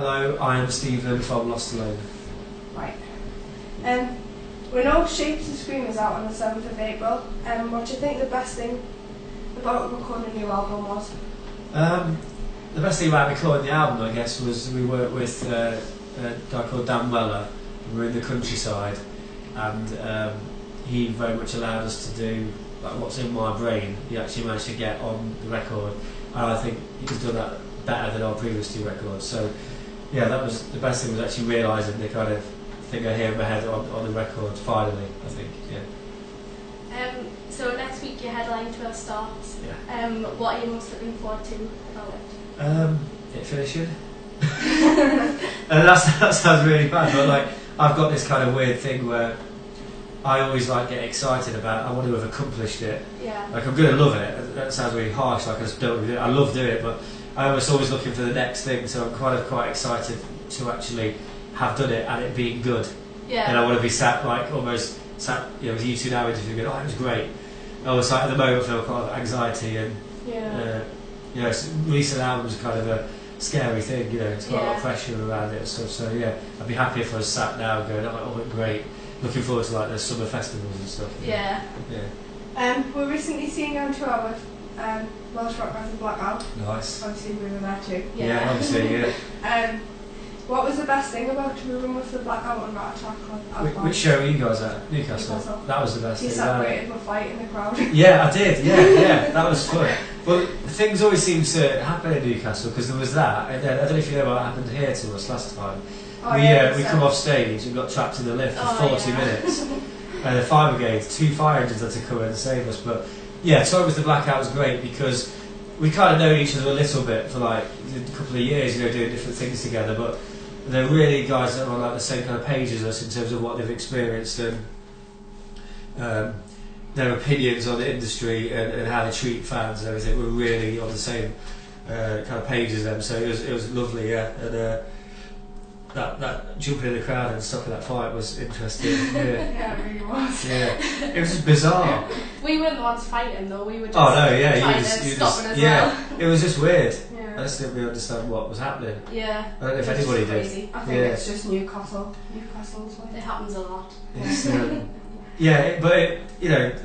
Hello, I am Stephen from Lost Alone. Right. We know Shapes and Scream is out on the 7th of April. What do you think the best thing about recording a new album was? The best thing about recording the album, I guess, was we worked with a guy called Dan Weller. We were in the countryside, and he very much allowed us to do like what's in my brain. He actually managed to get on the record, and I think he's done that better than our previous two records. So yeah, that was the best thing, was actually realising the kind of thing I hear in my head on the record finally, I think. Yeah. So next week your headline tour starts. Yeah. What are you most looking forward to about it? It finishing. And that sounds really bad, but like I've got this kind of weird thing where I always like get excited about, I want to have accomplished it. Yeah. Like I'm going to love it. That sounds really harsh, like I just don't do it. I love doing it, but I was always looking for the next thing, so I'm kind of quite excited to actually have done it and it being good. Yeah. And I want to be sat with you two now interviewing, going, oh, it was great. I was like, at the moment I feel quite a lot of anxiety and releasing albums is kind of a scary thing, it's quite a lot of pressure around it and stuff. So yeah, I'd be happy if I was sat now going, oh, great. Looking forward to like the summer festivals and stuff. Yeah. We recently seen you on tour with Welsh rock band Blackout. Nice. Obviously we were there too. Yeah, obviously, yeah. What was the best thing about touring with the Blackout and Radstock? Which show were you guys at? Newcastle. That was the best you thing. You celebrated with a fight in the crowd. Yeah, I did. Yeah, that was fun. Well, things always seem to happen in Newcastle, because there was that, and then I don't know if you know what happened here to us last time. We come off stage and got trapped in the lift for 40 minutes, and the fire brigade, 2 fire engines had to come in and save us. But yeah, touring with the Blackout was great because we kind of known each other a little bit for like a couple of years, doing different things together. But they're really guys that are on like the same kind of page as us in terms of what they've experienced and their opinions on the industry and how they treat fans and everything. We're really on the same kind of page as them. So it was lovely, yeah. And that jumping in the crowd and stopping that fight was interesting. Yeah, it really was. Yeah, it was just bizarre. We weren't the ones fighting though. We were just trying to stop it as well. It was just weird. Yeah. I just didn't really understand what was happening. Yeah. I don't know if anybody did. I think it's just Newcastle. Newcastle's way. It happens a lot. It's, it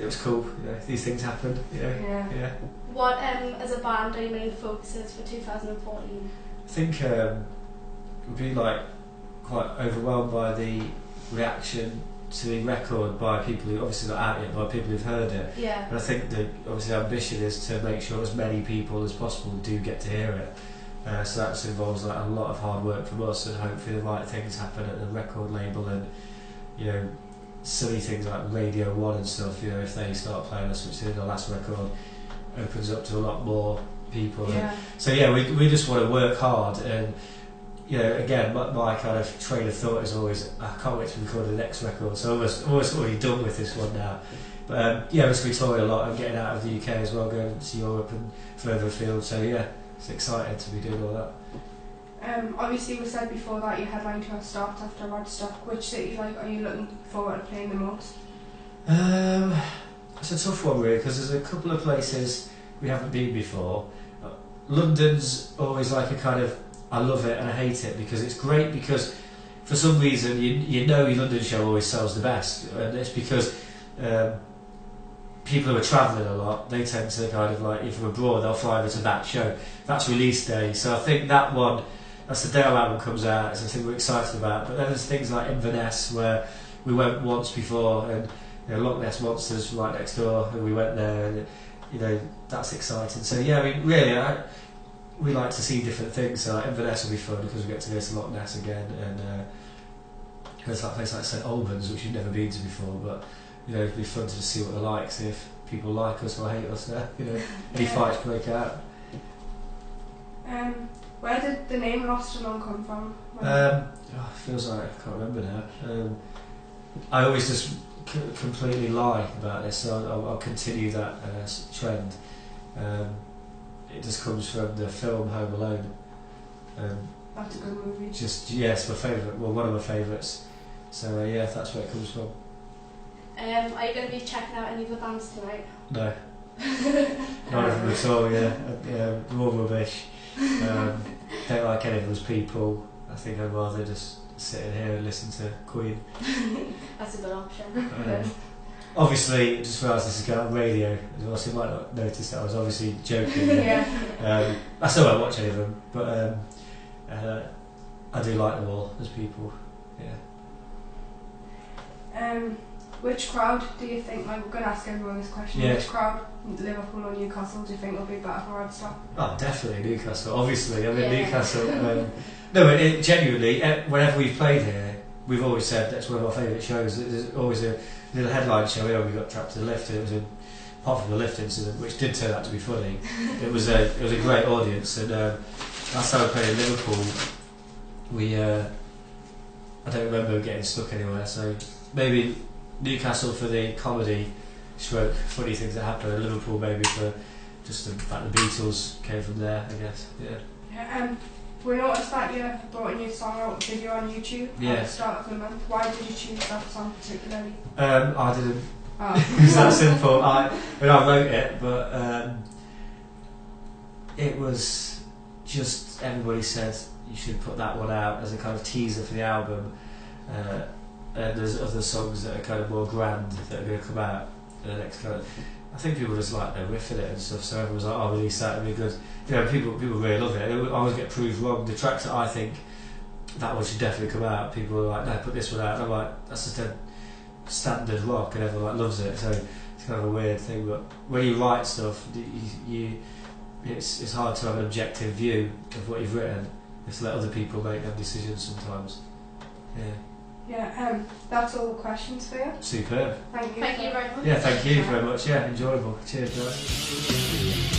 was cool. These things happen. Yeah. What as a band are your main focuses for 2014? I think we'd be like quite overwhelmed by the reaction to the record by people who obviously not out yet, by people who've heard it. Yeah. And I think the ambition is to make sure as many people as possible do get to hear it. So that involves like a lot of hard work from us, and hopefully the right things happen at the record label, and silly things like Radio 1 and stuff. If they start playing us, which they did the last record, opens up to a lot more people. Yeah. So yeah, we just want to work hard and. Again, my kind of train of thought is always, I can't wait to record the next record, so I'm almost already done with this one now. But we're just touring a lot and getting out of the UK as well, going to Europe and further afield, so yeah, it's exciting to be doing all that. Obviously we said before that your headline tour starts after Radstock. Which city are you looking forward to playing the most? It's a tough one really, because there's a couple of places we haven't been before. London's always like a kind of, I love it and I hate it, because it's great because for some reason your London show always sells the best, and it's because people who are travelling a lot, they tend to kind of like, if from abroad, they'll fly over to that show. That's release day, so I think that one, that's the day our album comes out, it's a thing we're excited about. But then there's things like Inverness where we went once before, and Loch Ness Monsters right next door, and we went there, and that's exciting. So yeah, I mean really, we like to see different things, so like Inverness will be fun because we get to go to Loch Ness again, and go to that place like St Albans, which you've never been to before, but it'd be fun to just see what they're like, see if people like us or hate us there, any fights break out. Where did the name Lost Alone come from? It feels like I can't remember now. I always just completely lie about this, so I'll continue that trend. It just comes from the film Home Alone. That's a good movie. Yes, my favourite. Well, one of my favourites. So that's where it comes from. Are you going to be checking out any of the bands tonight? No. None of them at all. Yeah, they're all rubbish. Don't like any of those people. I think I'd rather just sit in here and listen to Queen. That's a good option. Obviously, just realised this is going on radio as well, so you might not notice that I was obviously joking. Yeah. I still won't watch any of them, but I do like them all as people. Yeah. Which crowd do you think, like we're going to ask everyone this question, Yeah. which crowd, Liverpool or Newcastle, do you think will be better for Radstock? Oh, definitely Newcastle, obviously. I mean, Yeah. Newcastle... no, but genuinely, whenever we've played here, we've always said that's one of our favourite shows. There's always a little headline show here, we got trapped to the lift, and it was apart from the lift incident, which did turn out to be funny, it was a great audience, and last time we played in Liverpool, I don't remember getting stuck anywhere, so maybe Newcastle for the comedy stroke funny things that happen, and Liverpool maybe for just the fact the Beatles came from there, I guess. Yeah. We noticed that you brought a new song out, video on YouTube at the start of the month. Why did you choose that song particularly? I didn't. Oh. It was that simple. I wrote it, but it was just everybody said you should put that one out as a kind of teaser for the album. And there's other songs that are kind of more grand that are going to come out in the next kind of... I think people just like their riff in it and stuff, so everyone was like, "Oh, release that, it'll be good." You know, people really love it. I always get proved wrong. The tracks that I think that one should definitely come out, people are like, "No, put this one out." And I'm like, "That's just a standard rock," and everyone like loves it. So it's kind of a weird thing. But when you write stuff, it's hard to have an objective view of what you've written. You have to let other people make their decisions sometimes. Yeah. Yeah, that's all the questions for you. Superb. Thank you. Thank you very much. Yeah, thank you very much. Yeah, enjoyable. Cheers, guys.